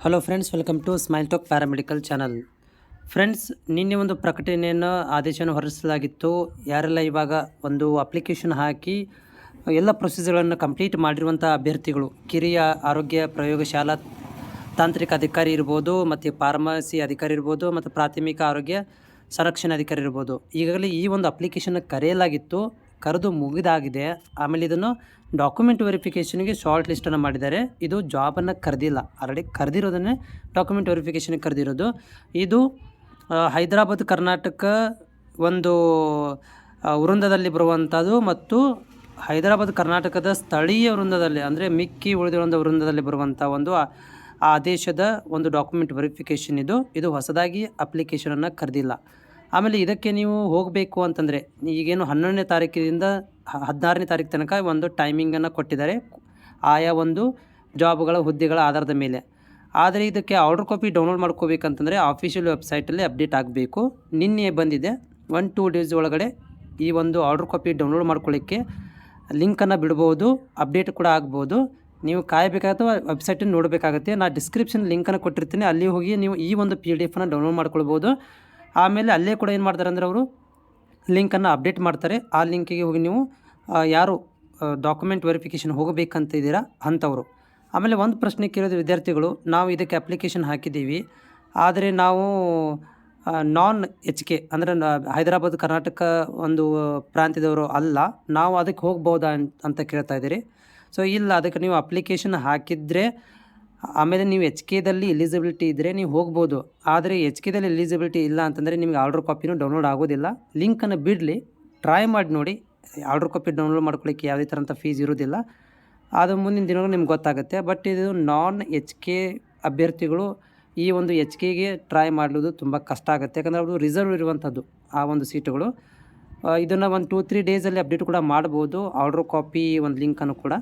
Hello friends, welcome to smile talk paramedical channel. Friends, ನಿನ್ನೆ ಒಂದು ಪ್ರಕಟಣೆಯನ್ನು ಆದೇಶವನ್ನು ಹೊರಡಿಸಲಾಗಿತ್ತು. ಯಾರೆಲ್ಲ ಇವಾಗ ಒಂದು ಅಪ್ಲಿಕೇಶನ್ ಹಾಕಿ ಎಲ್ಲ ಪ್ರೊಸೀಜರ್ಗಳನ್ನು ಕಂಪ್ಲೀಟ್ ಮಾಡಿರುವಂಥ ಅಭ್ಯರ್ಥಿಗಳು, ಕಿರಿಯ ಆರೋಗ್ಯ ಪ್ರಯೋಗಶಾಲಾ ತಾಂತ್ರಿಕ ಅಧಿಕಾರಿ ಇರ್ಬೋದು, ಮತ್ತು ಫಾರ್ಮಸಿ ಅಧಿಕಾರಿ ಇರ್ಬೋದು, ಮತ್ತು ಪ್ರಾಥಮಿಕ ಆರೋಗ್ಯ ಸಂರಕ್ಷಣಾ ಅಧಿಕಾರಿ ಇರ್ಬೋದು, ಈಗಾಗಲೇ ಈ ಒಂದು ಅಪ್ಲಿಕೇಶನ್ ಕರೆಯಲಾಗಿತ್ತು. ಕರೆದು ಮುಗಿದಾಗಿದೆ. ಆಮೇಲೆ ಇದನ್ನು ಡಾಕ್ಯುಮೆಂಟ್ ವೆರಿಫಿಕೇಷನ್ಗೆ ಶಾರ್ಟ್ ಲಿಸ್ಟನ್ನು ಮಾಡಿದ್ದಾರೆ. ಇದು ಜಾಬನ್ನು ಕರೆದಿಲ್ಲ, ಆಲ್ರೆಡಿ ಕರೆದಿರೋದನ್ನೇ ಡಾಕ್ಯುಮೆಂಟ್ ವೆರಿಫಿಕೇಷನ್ಗೆ ಕರೆದಿರೋದು. ಇದು ಹೈದರಾಬಾದ್ ಕರ್ನಾಟಕ ಒಂದು ವೃಂದದಲ್ಲಿ ಬರುವಂಥದ್ದು ಮತ್ತು ಹೈದರಾಬಾದ್ ಕರ್ನಾಟಕದ ಸ್ಥಳೀಯ ವೃಂದದಲ್ಲಿ, ಅಂದರೆ ಮಿಕ್ಕಿ ಉಳಿದಿರುವಂಥ ವೃಂದದಲ್ಲಿ ಬರುವಂಥ ಒಂದು ಆದೇಶದ ಒಂದು ಡಾಕ್ಯುಮೆಂಟ್ ವೆರಿಫಿಕೇಷನ್ ಇದು ಹೊಸದಾಗಿ ಅಪ್ಲಿಕೇಶನನ್ನು ಕರೆದಿಲ್ಲ. ಆಮೇಲೆ ಇದಕ್ಕೆ ನೀವು ಹೋಗಬೇಕು ಅಂತಂದರೆ ಈಗೇನು 11ನೇ ತಾರೀಕಿನಿಂದ 16ನೇ ತಾರೀಕು ತನಕ ಒಂದು ಟೈಮಿಂಗನ್ನು ಕೊಟ್ಟಿದ್ದಾರೆ ಆಯಾ ಒಂದು ಜಾಬ್ಗಳ ಹುದ್ದೆಗಳ ಆಧಾರದ ಮೇಲೆ. ಆದರೆ ಇದಕ್ಕೆ ಆರ್ಡರ್ ಕಾಪಿ ಡೌನ್ಲೋಡ್ ಮಾಡ್ಕೋಬೇಕಂತಂದರೆ ಆಫಿಷಿಯಲ್ ವೆಬ್ಸೈಟಲ್ಲಿ ಅಪ್ಡೇಟ್ ಆಗಬೇಕು. ನಿನ್ನೆ ಬಂದಿದೆ. 1-2 ಡೇಸ್ ಒಳಗಡೆ ಈ ಒಂದು ಆರ್ಡರ್ ಕಾಪಿ ಡೌನ್ಲೋಡ್ ಮಾಡ್ಕೊಳ್ಳಿಕ್ಕೆ ಲಿಂಕನ್ನು ಬಿಡ್ಬೋದು, ಅಪ್ಡೇಟ್ ಕೂಡ ಆಗ್ಬೋದು. ನೀವು ಕಾಯಬೇಕಾಗುತ್ತೆ, ವೆಬ್ಸೈಟನ್ನು ನೋಡಬೇಕಾಗುತ್ತೆ. ನಾನು ಡಿಸ್ಕ್ರಿಪ್ಷನ್ ಲಿಂಕನ್ನು ಕೊಟ್ಟಿರ್ತೀನಿ, ಅಲ್ಲಿ ಹೋಗಿ ನೀವು ಈ ಒಂದು PDF ಡೌನ್ಲೋಡ್ ಮಾಡ್ಕೊಳ್ಬೋದು. ಆಮೇಲೆ ಅಲ್ಲೇ ಕೂಡ ಏನು ಮಾಡ್ತಾರೆ ಅಂದರೆ ಅವರು ಲಿಂಕನ್ನು ಅಪ್ಡೇಟ್ ಮಾಡ್ತಾರೆ. ಆ ಲಿಂಕಿಗೆ ಹೋಗಿ ನೀವು ಯಾರು ಡಾಕ್ಯುಮೆಂಟ್ ವೆರಿಫಿಕೇಷನ್ ಹೋಗಬೇಕಂತಿದ್ದೀರಾ ಅಂಥವರು. ಆಮೇಲೆ ಒಂದು ಪ್ರಶ್ನೆ ಕೇಳೋದು ವಿದ್ಯಾರ್ಥಿಗಳು, ನಾವು ಇದಕ್ಕೆ ಅಪ್ಲಿಕೇಶನ್ ಹಾಕಿದ್ದೀವಿ, ಆದರೆ ನಾವು ನಾನ್ HK ಅಂದರೆ ಹೈದರಾಬಾದ್ ಕರ್ನಾಟಕ ಒಂದು ಪ್ರಾಂತ್ಯದವರು ಅಲ್ಲ, ನಾವು ಅದಕ್ಕೆ ಹೋಗ್ಬೋದಾ ಅಂತ ಕೇಳ್ತಾ ಇದ್ದೀರಿ. ಸೊ ಇಲ್ಲ, ಅದಕ್ಕೆ ನೀವು ಅಪ್ಲಿಕೇಶನ್ ಹಾಕಿದರೆ ಆಮೇಲೆ ನೀವು HKದಲ್ಲಿ ಎಲಿಜಿಬಿಲಿಟಿ ಇದ್ದರೆ ನೀವು ಹೋಗ್ಬೋದು. ಆದರೆ HKದಲ್ಲಿ ಎಲಿಜಿಬಿಲಿಟಿ ಇಲ್ಲ ಅಂತಂದರೆ ನಿಮಗೆ ಆರ್ಡರ್ ಕಾಪಿನೂ ಡೌನ್ಲೋಡ್ ಆಗೋದಿಲ್ಲ. ಲಿಂಕನ್ನು ಬಿಡಲಿ, ಟ್ರೈ ಮಾಡಿ ನೋಡಿ. ಆರ್ಡರ್ ಕಾಪಿ ಡೌನ್ಲೋಡ್ ಮಾಡ್ಕೊಳ್ಳಿಕ್ಕೆ ಯಾವುದೇ ಥರಂಥ ಫೀಸ್ ಇರೋದಿಲ್ಲ. ಅದು ಮುಂದಿನ ದಿನಗಳು ನಿಮ್ಗೆ ಗೊತ್ತಾಗುತ್ತೆ. ಬಟ್ ಇದು ನಾನ್ HK ಅಭ್ಯರ್ಥಿಗಳು ಈ ಒಂದು HKಗೆ ಟ್ರೈ ಮಾಡೋದು ತುಂಬ ಕಷ್ಟ ಆಗುತ್ತೆ, ಯಾಕಂದರೆ ಅವರು ರಿಸರ್ವ್ ಇರುವಂಥದ್ದು ಆ ಒಂದು ಸೀಟುಗಳು. ಇದನ್ನು ಒಂದು 2-3 ಡೇಸಲ್ಲಿ ಅಪ್ಡೇಟ್ ಕೂಡ ಮಾಡ್ಬೋದು, ಆರ್ಡರ್ ಕಾಪಿ ಒಂದು ಲಿಂಕನ್ನು ಕೂಡ.